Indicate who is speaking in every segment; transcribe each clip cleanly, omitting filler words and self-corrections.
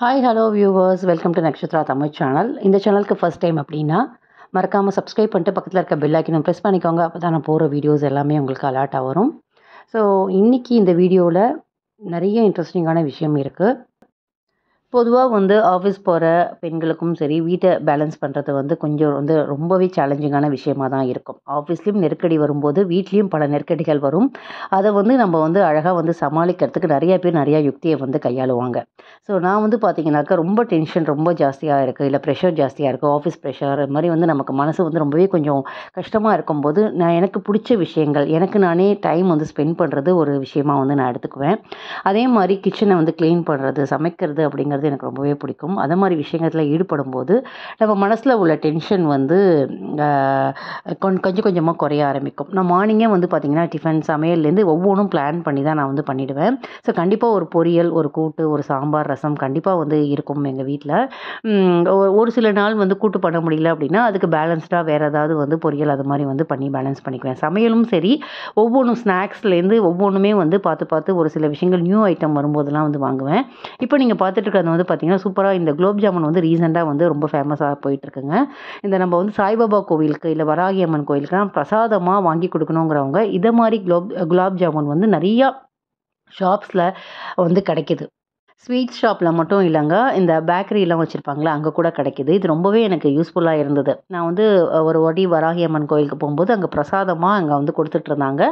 Speaker 1: Hi hello viewers, welcome to Nakshatra Tamil channel. இந்த சேனலுக்கு first time அப்படின்னா மறக்காமல் சப்ஸ்கிரைப் பண்ணிட்டு பக்கத்தில் இருக்க பெல் ஐக்கனை ப்ரெஸ் பண்ணிக்கோங்க. அப்போ தான் நான் போகிற வீடியோஸ் எல்லாமே உங்களுக்கு அலர்ட்டாக வரும். ஸோ இன்றைக்கி இந்த வீடியோவில் நிறைய இன்ட்ரெஸ்டிங்கான விஷயம் இருக்குது. பொதுவாக ஆஃபீஸ் போகிற பெண்களுக்கும் சரி, வீட்டை பேலன்ஸ் பண்ணுறது கொஞ்சம் ரொம்பவே சேலஞ்சிங்கான விஷயமாக தான் இருக்கும். ஆஃபீஸ்லேயும் நெருக்கடி வரும்போது வீட்லேயும் பல நெருக்கடிகள் வரும். அதை நம்ம அழகாக சமாளிக்கிறதுக்கு நிறைய பேர் நிறையா யுக்தியை கையாளுவாங்க. ஸோ நான் பார்த்தீங்கன்னாக்கா ரொம்ப டென்ஷன் ரொம்ப ஜாஸ்தியாக இருக்குது, இல்லை ப்ரெஷர் ஜாஸ்தியாக இருக்குது, ஆஃபீஸ் ப்ரெஷர் இது மாதிரி நமக்கு மனசு ரொம்பவே கொஞ்சம் கஷ்டமாக இருக்கும்போது நான் எனக்கு பிடிச்ச விஷயங்கள், எனக்கு நானே டைம் ஸ்பெண்ட் பண்ணுறது ஒரு விஷயமாக நான் எடுத்துக்குவேன். அதே மாதிரி கிச்சனை க்ளீன் பண்ணுறது, சமைக்கிறது அப்படிங்கிறது எனக்கு ரொம்பவே பிடிக்கும். அது மாதிரி விஷயத்தில் ஈடுபடும் போது நம்ம மனசில் உள்ள டென்ஷன் கொஞ்சம் கொஞ்சமாக குறைய ஆரம்பிக்கும். நான் மார்னிங்கே பார்த்திங்கன்னா டிஃபன் சமையல்லேருந்து ஒவ்வொன்றும் பிளான் பண்ணி தான் நான் பண்ணிவிடுவேன். ஸோ கண்டிப்பாக ஒரு பொரியல், ஒரு கூட்டு, ஒரு சாம்பார், ரசம் கண்டிப்பாக இருக்கும் எங்கள் வீட்டில். ஒரு சில நாள் கூட்டு பண்ண முடியல அப்படின்னா அதுக்கு பேலன்ஸ்டாக வேறு ஏதாவது பொரியல் அது மாதிரி பண்ணி பேலன்ஸ் பண்ணிக்குவேன். சமையலும் சரி, ஒவ்வொன்றும் ஸ்நாக்ஸ்லேருந்து ஒவ்வொன்றுமே பார்த்து பார்த்து ஒரு சில விஷயங்கள் நியூ ஐட்டம் வரும்போதெல்லாம் வாங்குவேன். இப்போ நீங்கள் பார்த்துட்டு இருக்கிறது பார்த்தீங்கன்னா சூப்பராக இந்த குலோப் ஜாமுன் ரீசெண்டாக ரொம்ப ஃபேமஸாக போயிட்டுருக்குங்க. இந்த நம்ம சாய்பாபா கோவிலுக்கு இல்லை வராகி அம்மன் கோவிலுக்குலாம் பிரசாதமாக வாங்கி கொடுக்கணுங்கிறவங்க இதை மாதிரி குலாப் ஜாமுன் நிறையா ஷாப்ஸில் கிடைக்கிது. ஸ்வீட் ஷாப்பில் மட்டும் இல்லைங்க, இந்த பேக்கரிலாம் வச்சுருப்பாங்களே அங்கே கூட கிடைக்கிது. இது ரொம்பவே எனக்கு யூஸ்ஃபுல்லாக இருந்தது. நான் ஒரு வாட்டி வராகி அம்மன் கோயிலுக்கு போகும்போது அங்கே பிரசாதமாக அங்கே கொடுத்துட்ருந்தாங்க.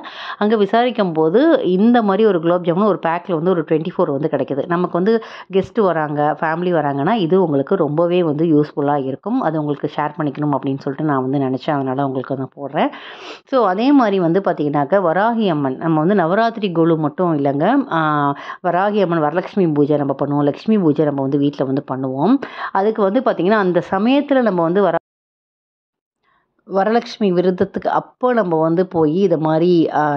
Speaker 1: அங்கே விசாரிக்கும் போது இந்த மாதிரி ஒரு குலோப் ஜாமுன் ஒரு பேக்கில் ஒரு 24 கிடைக்கிது. நமக்கு கெஸ்ட்டு வராங்க, ஃபேமிலி வராங்கன்னா இது உங்களுக்கு ரொம்பவே யூஸ்ஃபுல்லாக இருக்கும். அது உங்களுக்கு ஷேர் பண்ணிக்கணும் அப்படின்னு சொல்லிட்டு நான் நினச்சேன். அதனால் உங்களுக்கு நான் போடுறேன். ஸோ அதே மாதிரி பார்த்தீங்கன்னாக்கா வராகி அம்மன் நம்ம நவராத்திரி குழு மட்டும் இல்லைங்க, வராகி அம்மன் வரலட்சுமி பூஜை நம்ம பண்ணுவோம், லக்ஷ்மி பூஜை நம்ம வீட்டில் பண்ணுவோம். அதுக்கு பார்த்திங்கன்னா அந்த சமயத்தில் நம்ம வரலட்சுமி விரதத்துக்கு அப்போ நம்ம போய் இதை மாதிரி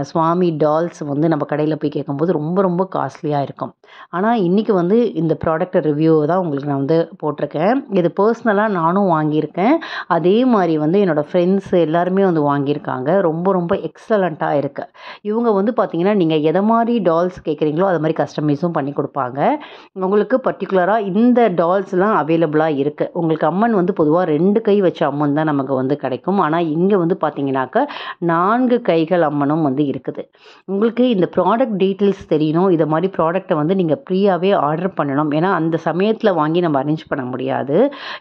Speaker 1: சுவாமி டால்ஸ் நம்ம கடையில் போய் கேட்கும்போது ரொம்ப ரொம்ப காஸ்ட்லியாக இருக்கும். ஆனால் இன்றைக்கி இந்த ப்ராடக்ட் ரிவ்யூ தான் உங்களுக்கு நான் போட்டிருக்கேன். இது பர்சனலாக நானும் வாங்கியிருக்கேன். அதே மாதிரி என்னோடய ஃப்ரெண்ட்ஸ் எல்லாருமே வாங்கியிருக்காங்க. ரொம்ப ரொம்ப எக்ஸலண்ட்டாக இருக்குது. இவங்க பார்த்திங்கன்னா நீங்கள் எதை மாதிரி டால்ஸ் கேட்குறீங்களோ அது மாதிரி கஸ்டமைஸும் பண்ணி கொடுப்பாங்க. உங்களுக்கு பர்டிகுலராக இந்த டால்ஸ்லாம் அவைலபிளாக இருக்குது. உங்களுக்கு அம்மன் பொதுவாக 2 கை வச்ச அம்மன் தான் நமக்கு கிடைக்கும். ஆனால் இங்கே பார்த்தீங்கன்னாக்கா 4 கைகள் அம்மனும் இருக்குது. உங்களுக்கு இந்த ப்ராடக்ட் டீட்டெயில்ஸ் தெரியணும். இதை மாதிரி ப்ராடக்டை நீங்கள் ஃப்ரீயாகவே ஆர்டர் பண்ணணும். ஏன்னா அந்த சமயத்தில் வாங்கி நம்ம அரேஞ்ச் பண்ண முடியாது.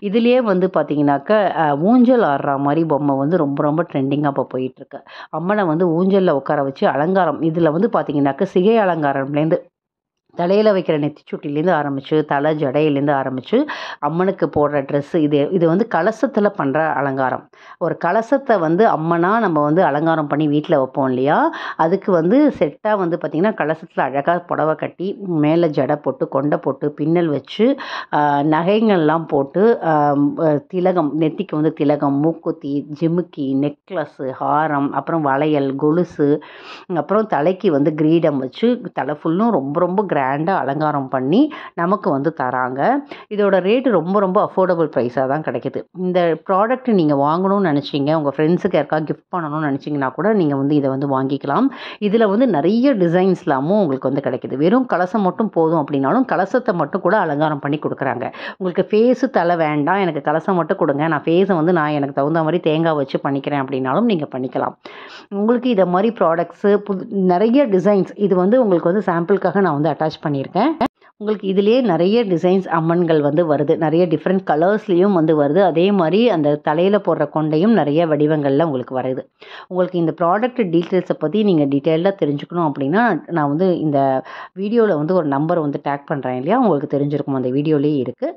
Speaker 1: இதுலேயே பார்த்தீங்கன்னாக்கா ஊஞ்சல் ஆடுற மாதிரி பொம்மை ரொம்ப ரொம்ப ட்ரெண்டிங்காக இப்போ போயிட்டுருக்கு. அம்மனை ஊஞ்சலில் உட்கார வச்சு அலங்காரம், இதில் பார்த்தீங்கன்னாக்கா சிகை அலங்காரம்லேருந்து தலையில் வைக்கிற நெத்திச்சுட்டிலேருந்து ஆரம்பித்து தலை ஜடையிலேருந்து ஆரம்பித்து அம்மனுக்கு போடுற ட்ரெஸ்ஸு, இது கலசத்தில் பண்ணுற அலங்காரம். ஒரு கலசத்தை அம்மனாக நம்ம அலங்காரம் பண்ணி வீட்டில் வைப்போம் இல்லையா, அதுக்கு செட்டாக பார்த்திங்கன்னா கலசத்தில் அழகாக புடவை கட்டி மேலே ஜடை போட்டு கொண்டை போட்டு பின்னல் வச்சு நகைங்கள்லாம் போட்டு திலகம், நெத்திக்கு திலகம், மூக்குத்தி, ஜிமுக்கி, நெக்லஸ்ஸு, ஹாரம், அப்புறம் வளையல், கொலுசு, அப்புறம் தலைக்கு கிரீடம் வச்சு தலை ஃபுல்லும் ரொம்ப ரொம்ப கிராண்டாக அலங்காரம் பண்ணி நமக்கு தராங்க. இதோட ரேட்டு ரொம்ப ரொம்ப அஃபோர்டபுள் ப்ரைஸாக தான் கிடைக்கிது. இந்த ப்ராடக்ட் நீங்கள் வாங்கணும்னு நினச்சிங்க, உங்கள் ஃப்ரெண்ட்ஸுக்கு யாருக்கா கிஃப்ட் பண்ணணும்னு நினச்சிங்கன்னா கூட நீங்கள் இதை வாங்கிக்கலாம். இதில் நிறைய டிசைன்ஸ்லாமும் உங்களுக்கு கிடைக்கிது. வெறும் கலசம் மட்டும் போதும் அப்படின்னாலும் கலசத்தை மட்டும் கூட அலங்காரம் பண்ணி கொடுக்குறாங்க. உங்களுக்கு ஃபேஸு தலை வேண்டாம், எனக்கு கலசம் மட்டும் கொடுங்க, நான் ஃபேஸை நான் எனக்கு தகுந்த மாதிரி தேங்காய் வச்சு பண்ணிக்கிறேன் அப்படின்னாலும் நீங்கள் பண்ணிக்கலாம். உங்களுக்கு இதை மாதிரி ப்ராடக்ட்ஸு நிறைய டிசைன்ஸ், இது உங்களுக்கு சாம்பிளுக்காக நான் அட்டாச் பண்ணியிருக்கேன். உங்களுக்கு இதிலேயே நிறைய டிசைன்ஸ் அம்மன்கள் வருது, நிறைய டிஃப்ரெண்ட் கலர்ஸ்லேயும் வருது. அதே மாதிரி அந்த தலையில் போடுற கொண்டையும் நிறைய வடிவங்களில் உங்களுக்கு வருது. உங்களுக்கு இந்த ப்ராடக்ட் டீட்டெயில்ஸை பற்றி நீங்கள் டீட்டெயிலாக தெரிஞ்சுக்கணும் அப்படின்னா நான் இந்த வீடியோவில் ஒரு நம்பர் டேக் பண்ணுறேன் இல்லையா, உங்களுக்கு தெரிஞ்சிருக்கும், அந்த வீடியோலேயே இருக்குது.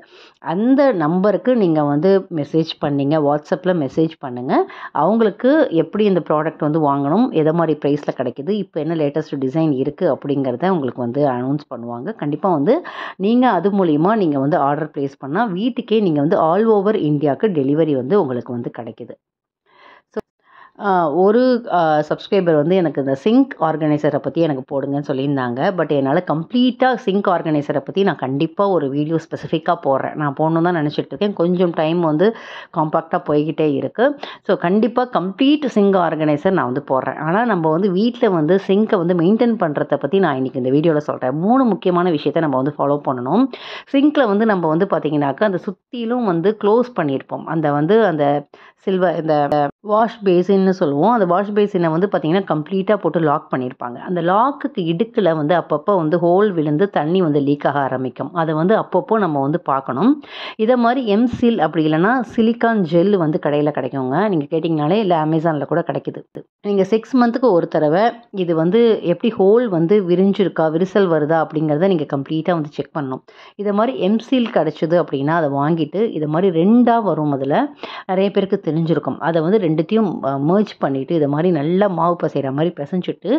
Speaker 1: அந்த நம்பருக்கு நீங்கள் மெசேஜ் பண்ணிங்க, வாட்ஸ்அப்பில் மெசேஜ் பண்ணுங்கள். அவங்களுக்கு எப்படி இந்த ப்ராடக்ட் வாங்கணும், எதை மாதிரி ப்ரைஸில் கிடைக்கிது, இப்போ என்ன லேட்டஸ்ட் டிசைன் இருக்குது அப்படிங்கிறத உங்களுக்கு அனௌன்ஸ் பண்ணுவாங்க. கண்டிப்பாக நீங்கள் அது மூலிமா நீங்கள் ஆர்டர் ப்ளேஸ் பண்ணால் வீட்டுக்கே நீங்கள் ஆல் ஓவர் இந்தியாவுக்கு டெலிவரி உங்களுக்கு கிடைக்கிது. ஸோ ஒரு சப்ஸ்கிரைபர் வந்து எனக்கு இந்த சிங்க் ஆர்கனைசரை பற்றி எனக்கு போடுங்கன்னு சொல்லியிருந்தாங்க. பட் என்னால் கம்ப்ளீட்டாக சிங்க் ஆர்கனைசரை பற்றி நான் கண்டிப்பாக ஒரு வீடியோ ஸ்பெசிஃபிக்காக போடுறேன். நான் போடணும் தான் நினச்சிட்ருக்கேன். கொஞ்சம் டைம் வந்து காம்பாக்டாக போய்கிட்டே இருக்குது. ஸோ கண்டிப்பாக கம்ப்ளீட் சிங்க் ஆர்கனைசர் நான் வந்து போடுறேன். ஆனால் நம்ம வந்து வீட்டில் வந்து சிங்கை வந்து மெயின்டைன் பண்ணுறதை பற்றி நான் இன்றைக்கி இந்த வீடியோவில் சொல்கிறேன். 3 முக்கியமான விஷயத்தை நம்ம வந்து ஃபாலோ பண்ணணும். சிங்கில் வந்து நம்ம வந்து பார்த்திங்கனாக்கா அந்த சுற்றிலும் வந்து க்ளோஸ் பண்ணியிருப்போம். அந்த சில்வர் இந்த வாஷ் பேசின்னு சொல்லுவோம். அந்த வாஷ் பேசினை வந்து பார்த்திங்கன்னா கம்ப்ளீட்டாக போட்டு லாக் பண்ணியிருப்பாங்க. அந்த லாக்குக்கு இடுக்கில் வந்து அப்பப்போ வந்து ஹோல் விழுந்து தண்ணி வந்து லீக் ஆக ஆரம்பிக்கும். அதை வந்து அப்பப்போ நம்ம வந்து பார்க்கணும். இதை மாதிரி எம்சில் அப்படி இல்லைனா சிலிக்கான் ஜெல் வந்து கடையில் கிடைக்குங்க. நீங்கள் கேட்டிங்கனாலே இல்லை அமேசானில் கூட கிடைக்குது. நீங்கள் 6 மந்த்துக்கு ஒரு தடவை இது வந்து எப்படி ஹோல் வந்து விரிஞ்சிருக்கா விரிசல் வருதா அப்படிங்கிறத நீங்கள் கம்ப்ளீட்டாக வந்து செக் பண்ணணும். இதை மாதிரி எம்சில் கிடச்சிது அப்படின்னா அதை வாங்கிட்டு இதை மாதிரி 2ஆக வரும். அதில் நிறைய பேருக்கு தெரிஞ்சிருக்கும். அதை வந்து 2த்தையும் மர்ஜ் பண்ணிவிட்டு இதை மாதிரி நல்லா மாவு பசைகிற மாதிரி பிசைஞ்சிட்டு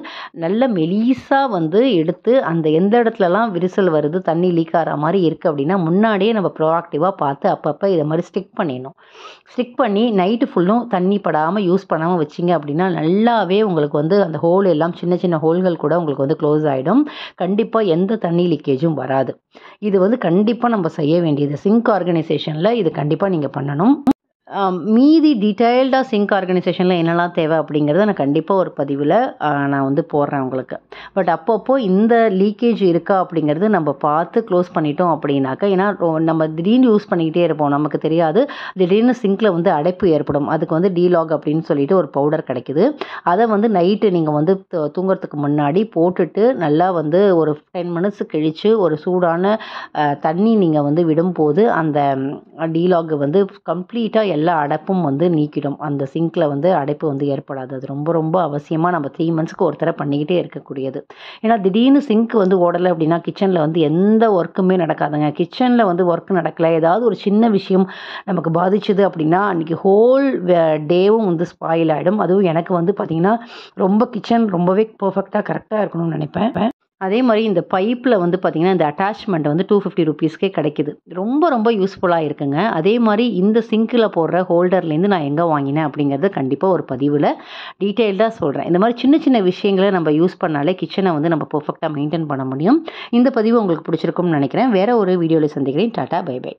Speaker 1: நல்ல மெலிசாக வந்து எடுத்து அந்த எந்த இடத்துலலாம் விரிசல் வருது தண்ணி லீக் ஆகிற மாதிரி இருக்குது அப்படின்னா முன்னாடியே நம்ம ப்ரோஆக்டிவாக பார்த்து அப்பப்போ இதை மாதிரி ஸ்டிக் பண்ணிடணும். ஸ்டிக் பண்ணி நைட்டு ஃபுல்லும் தண்ணி படாமல் யூஸ் பண்ணாமல் வச்சிங்க அப்படின்னா நல்லாவே உங்களுக்கு வந்து அந்த ஹோல் எல்லாம் சின்ன சின்ன ஹோல்கள் கூட உங்களுக்கு வந்து க்ளோஸ் ஆகிடும். கண்டிப்பாக எந்த தண்ணி லீக்கேஜும் வராது. இது வந்து கண்டிப்பாக நம்ம செய்ய வேண்டியது. சிங்க் ஆர்கனைசேஷனில் இது கண்டிப்பாக நீங்கள் பண்ணணும். மீதி டீட்டெயில்டாக சிங்க் ஆர்கனைசேஷனில் என்னெல்லாம் தேவை அப்படிங்கிறத நான் கண்டிப்பாக ஒரு பதிவில் நான் வந்து போடுறேன் உங்களுக்கு. பட் அப்பப்போ இந்த லீக்கேஜ் இருக்கா அப்படிங்கிறது நம்ம பார்த்து க்ளோஸ் பண்ணிட்டோம் அப்படின்னாக்கா, ஏன்னா நம்ம திடீர்னு யூஸ் பண்ணிக்கிட்டே இருப்போம், நமக்கு தெரியாது. திடீர்னு சிங்கில் வந்து அடைப்பு ஏற்படும். அதுக்கு வந்து டீலாக் அப்படின்னு சொல்லிட்டு ஒரு பவுடர் கிடைக்குது. அதை வந்து நைட்டு நீங்கள் வந்து தூங்குறதுக்கு முன்னாடி போட்டுட்டு நல்லா வந்து ஒரு 10 மினிட்ஸ் கழித்து ஒரு சூடான தண்ணி நீங்கள் வந்து விடும்போது அந்த டீலாக் வந்து கம்ப்ளீட்டாக எல்லா அடைப்பும் வந்து நீக்கிடும். அந்த சிங்கில் வந்து அடைப்பு வந்து ஏற்படாது. அது ரொம்ப ரொம்ப அவசியமாக நம்ம 3 மந்த்ஸ்க்கு ஒரு தடவை பண்ணிக்கிட்டே இருக்கக்கூடியது. ஏன்னா திடீர்னு சிங்க் வந்து ஓடலை அப்படின்னா கிச்சனில் வந்து எந்த ஒர்க்குமே நடக்காதுங்க. கிச்சனில் வந்து ஒர்க் நடக்கலை, ஏதாவது ஒரு சின்ன விஷயம் நமக்கு பாதிச்சுது அப்படின்னா அன்றைக்கி ஹோல் டேவும் வந்து ஸ்பாயில் ஆகிடும். அதுவும் எனக்கு வந்து பார்த்திங்கன்னா ரொம்ப கிச்சன் ரொம்பவே பர்ஃபெக்டாக கரெக்டாக இருக்கணும்னு நினைப்பேன். அதே மாதிரி இந்த பைப்பில் வந்து பார்த்திங்கன்னா இந்த அட்டாச்மெண்ட் வந்து 250 ருபீஸ்க்கே கிடைக்குது. ரொம்ப ரொம்ப யூஸ்ஃபுல்லாக இருக்குங்க. அதே மாதிரி இந்த சிங்கில் போடுற ஹோல்டர்லேருந்து நான் எங்கே வாங்கினேன் அப்படிங்கிறது கண்டிப்பாக ஒரு பதிவில் டீட்டெயில்டாக சொல்கிறேன். இந்த மாதிரி சின்ன சின்ன விஷயங்களை நம்ம யூஸ் பண்ணாலே கிச்சனை வந்து நம்ம பர்ஃபெக்டாக மெயின்டைன் பண்ண முடியும். இந்த பதிவு உங்களுக்கு பிடிச்சிருக்கும்னு நினைக்கிறேன். வேறு ஒரு வீடியோவில் சந்திக்கிறேன். Tata, bye by.